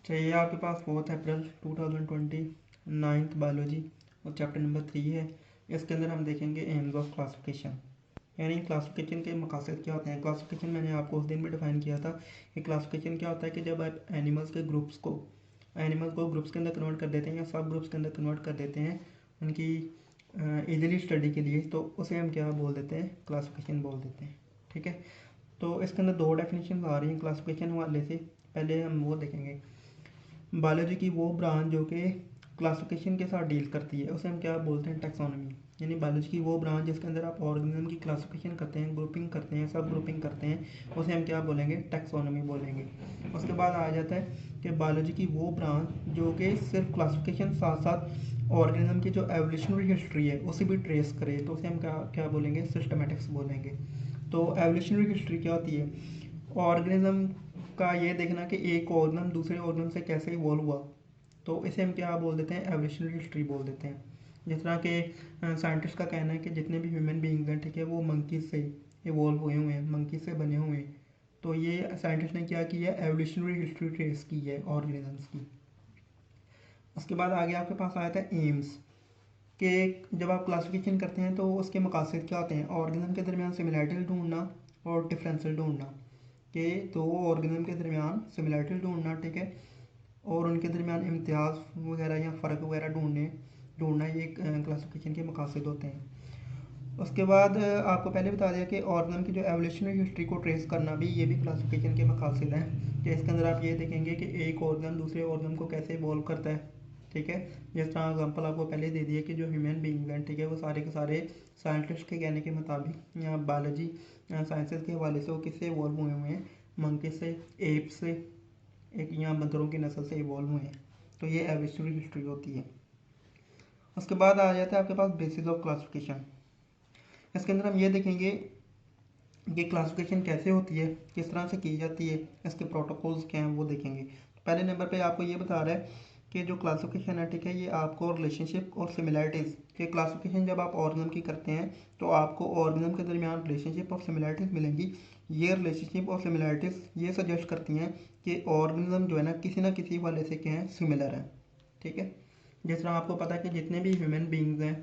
चाहिए आपके पास 4 अप्रैल 2020 9th biology और चैप्टर नंबर 3 है। इसके अंदर हम देखेंगे एम्स ऑफ क्लासिफिकेशन, यानी क्लासिफिकेशन के मकासद क्या होते हैं। क्लासिफिकेशन मैंने आपको उस दिन भी डिफाइन किया था कि क्लासिफिकेशन क्या होता है कि जब आप एनिमल्स के ग्रुप्स को ग्रुप्स के अंदर कन्वर्ट कर देते हैं या सब ग्रुप्स के अंदर कन्वर्ट कर देते हैं उनकी इजीली स्टडी के लिए, तो उसे हम क्या बोल देते हैं, क्लासिफिकेशन बोल देते हैं। ठीक है, तो इसके अंदर दो डेफिनेशन आ रही हैं क्लासिफिकेशन वाले से। पहले हम वो देखेंगे बायोलॉजी की वो ब्रांच जो कि क्लासिफिकेशन के साथ डील करती है, उसे हम क्या बोलते हैं, टैक्सोनॉमी। यानी बायोलॉजी की वो ब्रांच जिसके अंदर आप ऑर्गेनिज्म की क्लासिफिकेशन करते हैं, ग्रुपिंग करते हैं, सब ग्रुपिंग करते हैं, उसे हम क्या बोलेंगे, टैक्सोनॉमी बोलेंगे। उसके बाद आ जाता है कि बायोलॉजी की वो ब्रांच जो कि सिर्फ क्लासिफिकेशन साथ साथ ऑर्गेनिज्म की जो एवोल्यूशनरी हिस्ट्री है उसे भी ट्रेस करे, तो उसे हम क्या क्या बोलेंगे, सिस्टमेटिक्स बोलेंगे। तो एवोल्यूशनरी हिस्ट्री क्या होती है, ऑर्गेनिज्म का ये देखना कि एक ऑर्गेनिज्म दूसरे ऑर्गेनिज्म से कैसे इवॉल्व हुआ, तो इसे हम क्या बोल देते हैं, एवोल्यूशनरी हिस्ट्री बोल देते हैं। जिस तरह के साइंटिस्ट का कहना है कि जितने भी ह्यूमन बीइंग्स हैं, ठीक है, वो मंकीज से इवॉल्व हुए हुए हैं, मंकीज से बने हुए हैं। तो ये साइंटिस्ट ने क्या किया, एवोल्यूशनरी हिस्ट्री ट्रेस की है ऑर्गेनिजम्स की। उसके बाद आगे आपके पास आया था एम्स के। जब आप क्लासिफिकेशन करते हैं तो उसके मकासद क्या होते हैं, ऑर्गेनिज्म के दरमियान सिमिलैरिटी ढूंढना और डिफरेंशियल ढूंढना, कि दो ऑर्गेनिज्म के दरमियान सिमिलैरिटी ढूंढना, ठीक है, और उनके दरमियान इम्तियाज़ वगैरह या फ़र्क वगैरह ढूंढना, ये क्लासिफिकेशन के मकासद होते हैं। उसके बाद आपको पहले बता दिया कि ऑर्गेनिज्म की जो एवोल्यूशनरी हिस्ट्री को ट्रेस करना भी, ये भी क्लासिफिकेशन के मकासद हैं। कि इसके अंदर आप ये देखेंगे कि एक ऑर्गेनिज्म दूसरे ऑर्गेनिज्म को कैसे इवॉल्व करता है। ठीक है, जिस तरह एग्जांपल आपको पहले दे दिया कि जो ह्यूमन बीइंग्स हैं, ठीक है, वो सारे के सारे साइंटिस्ट के कहने के मुताबिक या बायोलॉजी साइंसेज के हवाले से वो किससे इवॉल्व हुए हुए हैं, मंकी से, एप से, एक यहाँ बंदरों की नस्ल से इवॉल्व हुए हैं। तो ये एवोल्यूशनरी हिस्ट्री होती है। उसके बाद आ जाता है आपके पास बेसिस ऑफ क्लासिफिकेशन। इसके अंदर हम ये देखेंगे कि क्लासिफिकेशन कैसे होती है, किस तरह से की जाती है, इसके प्रोटोकॉल्स क्या हैं वो देखेंगे। तो पहले नंबर पे आपको ये बता रहा है कि जो क्लासिफिकेशन है, ठीक है, ये आपको रिलेशनशिप और सिमिलैरिटीज़ के क्लासिफिकेशन जब आप ऑर्गेनिज्म की करते हैं तो आपको ऑर्गेनिज्म के दरमियान रिलेशनशिप और सिमिलैरिटीज़ मिलेंगी। ये रिलेशनशिप और सिमिलैरिटीज़ ये सजेस्ट करती हैं कि ऑर्गेनिज्म जो है ना किसी वाले से क्या है, सिमिलर है। ठीक है, जिस तरह आपको पता है कि जितने भी ह्यूमन बींग्स हैं,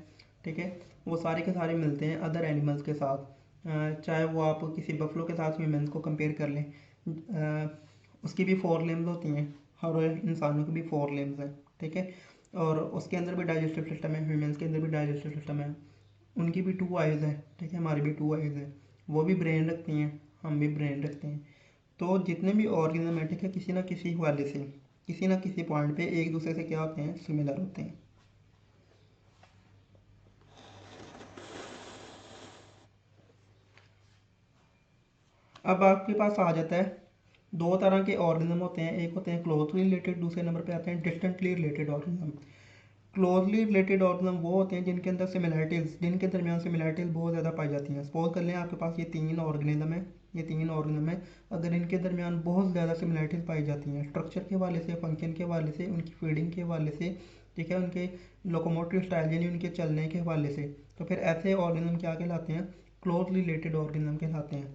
ठीक है, वो सारे के सारे मिलते हैं अदर एनिमल्स के साथ। चाहे वो आप किसी बफलो के साथ ह्यूमंस को कंपेयर कर लें, उसकी भी 4 लिम्स होती हैं, हर इंसानों की भी 4 लिम्स हैं। ठीक है, और उसके अंदर भी डाइजेस्टिव सिस्टम है, ह्यूमंस के अंदर भी डाइजेस्टिव सिस्टम है, उनकी भी 2 आइज़ हैं, ठीक है, हमारी भी 2 आइज़ हैं, वो भी ब्रेन रखती हैं, हम भी ब्रेन रखते हैं। तो जितने भी ऑर्गेनिज्म है, ठीक है, किसी ना किसी हवाले से, किसी ना किसी पॉइंट पे एक दूसरे से क्या होते हैं, सिमिलर होते हैं। अब आपके पास आ जाता है, दो तरह के ऑर्गेनिज्म होते हैं, एक होते हैं क्लोजली रिलेटेड, दूसरे नंबर पे आते हैं distantly related organism. Closely related organism वो होते हैं जिनके अंदर सिमिलैरिटीज़, जिनके दरमियान सिमिलैरिटीज़ बहुत ज़्यादा पाई जाती हैं। सपोज कर लें आपके पास ये 3 ऑर्गेनिज्म है, ये 3 ऑर्गेनिज्म है, अगर इनके दरमियान बहुत ज़्यादा सिमिलैरिटीज़ पाई जाती हैं, स्ट्रक्चर के हवाले से, फंक्शन के हवाले से, उनकी फीडिंग के हवाले से, ठीक है, उनके लोकोमोटिव स्टाइल यानी उनके चलने के हवाले से, तो फिर ऐसे ऑर्गेनिज्म क्या कहलाते हैं, क्लोजली रिलेटेड ऑर्गेनिज्म कहलाते हैं।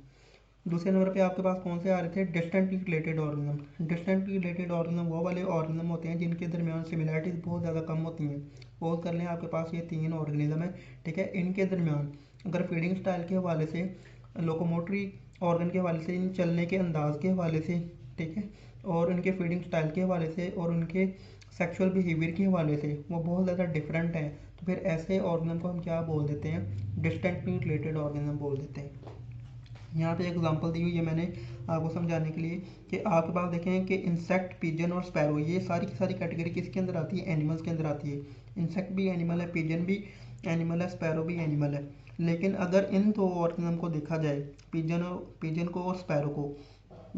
दूसरे नंबर पे आपके पास कौन से आ रहे थे, distantly related organism. Distantly related organism वो वाले ऑर्गेनिज्म होते हैं जिनके दरमियान सिमिलैरिटीज़ बहुत ज़्यादा कम होती हैं। सपोज कर लें आपके पास ये 3 ऑर्गेनिज्म है, ठीक है, इनके दरमियान अगर फीडिंग स्टाइल के हवाले से, लोकोमोटरी ऑर्गन के हवाले से, इन चलने के अंदाज के हवाले से, ठीक है, और उनके फीडिंग स्टाइल के हवाले से और उनके सेक्सुअल बिहेवियर के हवाले से वो बहुत ज़्यादा डिफरेंट हैं, तो फिर ऐसे ऑर्गेनिज्म को हम क्या बोल देते हैं, डिस्टेंटली रिलेटेड ऑर्गेनिज्म बोल देते हैं। यहाँ पे एग्जांपल दी हुई है मैंने आपको समझाने के लिए कि आपके पास देखें कि इंसेक्ट, पिजन और स्पैरो, ये सारी की सारी कैटेगरी किसके अंदर आती है, एनिमल्स के अंदर आती है। इंसेक्ट भी एनिमल है, पिजन भी एनिमल है, स्पैरो भी एनिमल है। लेकिन अगर इन दो ऑर्गेनिज्म को देखा जाए, पिजन को और स्पैरो को,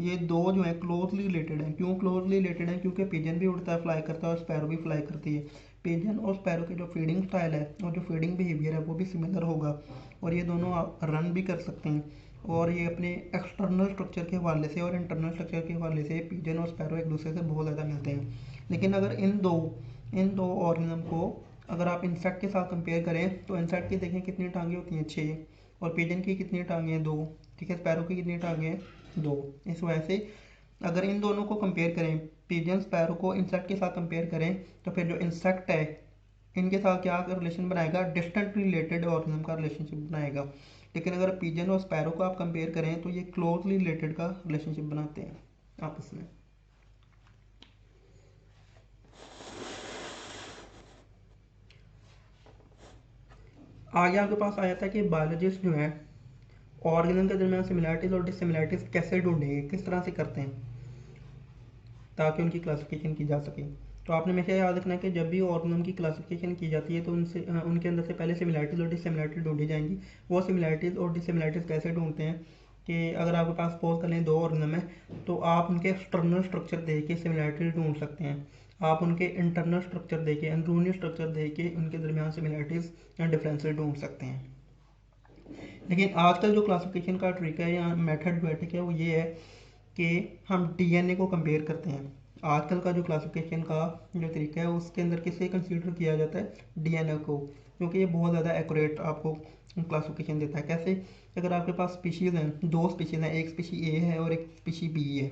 ये दो जो है क्लोजली रिलेटेड हैं। क्यों क्लोजली रिलेटेड हैं, क्योंकि पिजन भी उड़ता है, फ्लाई करता है, और स्पैरो भी फ्लाई करती है। पिजन और स्पैरो के जो फीडिंग स्टाइल है और जो फीडिंग बिहेवियर है वो भी सिमिलर होगा, और ये दोनों रन भी कर सकते हैं। और ये अपने एक्सटर्नल स्ट्रक्चर के हवाले से और इंटरनल स्ट्रक्चर के हवाले से पिजन और स्पैरो एक दूसरे से बहुत ज़्यादा मिलते हैं। लेकिन अगर इन दो ऑर्गेनिज्म को अगर आप इंसेक्ट के साथ कंपेयर करें तो इंसेक्ट की देखें कितनी टांगें होती हैं, 6, और पिजन की कितनी टांगें हैं, 2, ठीक है, स्पैरो की कितनी टांगें हैं, 2। इस वजह से अगर इन दोनों को कंपेयर करें पिजन स्पैरो को इंसेक्ट के साथ कंपेयर करें तो फिर जो इंसेक्ट है इनके साथ क्या रिलेशन बनाएगा, डिस्टेंट रिलेटेड ऑर्गेनिज्म का रिलेशनशिप बनाएगा। लेकिन अगर पिजन और स्पैरो को आप कंपेयर करें तो ये क्लोजली रिलेटेड का रिलेशनशिप बनाते हैं आपस में। आगे आपके पास आ जाता है कि बायोलॉजिस्ट जो है ऑर्गेनिज्म के दरमियान सिमिलैरिटीज और डिससिमिलैरिटीज कैसे ढूंढेंगे, किस तरह से करते हैं ताकि उनकी क्लासिफिकेशन की जा सके। तो आपने हमेशा याद रखना है कि जब भी ऑर्गेनिज्म की क्लासिफिकेशन की जाती है तो उनके अंदर से पहले सिमिलैरिटीज और डिससिमिलैरिटीज ढूंढी जाएंगी। वो सिमिलैरिटीज और डिससिमिलैरिटीज कैसे ढूंढते हैं कि अगर आपके पास सपोज कर लें दो ऑर्गेनिज्म है तो आप उनके एक्सटर्नल स्ट्रक्चर देख के सिमिलैरिटीज ढूंढ सकते हैं। आप उनके इंटरनल स्ट्रक्चर देख के, अंदरूनी स्ट्रक्चर देख के उनके दरमियान सिमिलैरिटीज या डिफरेंसेस ढूंढ सकते हैं। लेकिन आजकल जो क्लासिफिकेशन का ट्रिक है या मैथमेटिक है वो ये है कि हम डीएनए को कंपेयर करते हैं। आजकल का जो क्लासिफिकेशन का जो तरीका है उसके अंदर किसे कंसीडर किया जाता है, डीएनए को, क्योंकि ये बहुत ज़्यादा एक्यूरेट आपको क्लासिफिकेशन देता है। कैसे, अगर आपके पास स्पीशीज़ हैं, दो स्पीशीज़ हैं, एक स्पीशी ए है और एक स्पीशी बी है,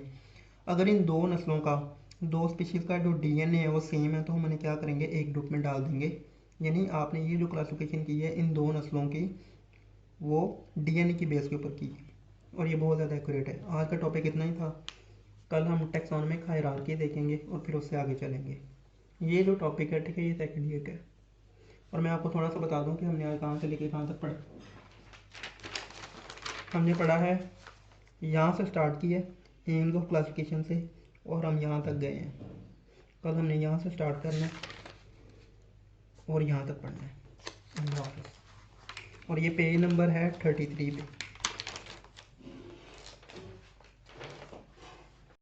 अगर इन दो नस्लों का, दो स्पीशीज़ का जो डीएनए है वो सेम है तो हम क्या करेंगे, एक ग्रुप में डाल देंगे। यानी आपने ये जो क्लासिफिकेशन की है इन दो नस्लों की वो डीएनए की बेस के ऊपर की और ये बहुत ज़्यादा एक्यूरेट है। आज का टॉपिक इतना ही था। कल हम टैक्सोनॉमिक हायरार्की देखेंगे और फिर उससे आगे चलेंगे। ये जो टॉपिक है ठीक है, ये सेकंड ईयर का है। और मैं आपको थोड़ा सा बता दूं कि हमने आज कहाँ से लेके कहाँ तक पढ़ा। हमने पढ़ा है, यहाँ से स्टार्ट किया एम्स ऑफ क्लासिफिकेशन से और हम यहाँ तक गए हैं। कल हमने यहाँ से स्टार्ट करना है और यहाँ तक पढ़ना है। और ये पेज नंबर है 33 पे।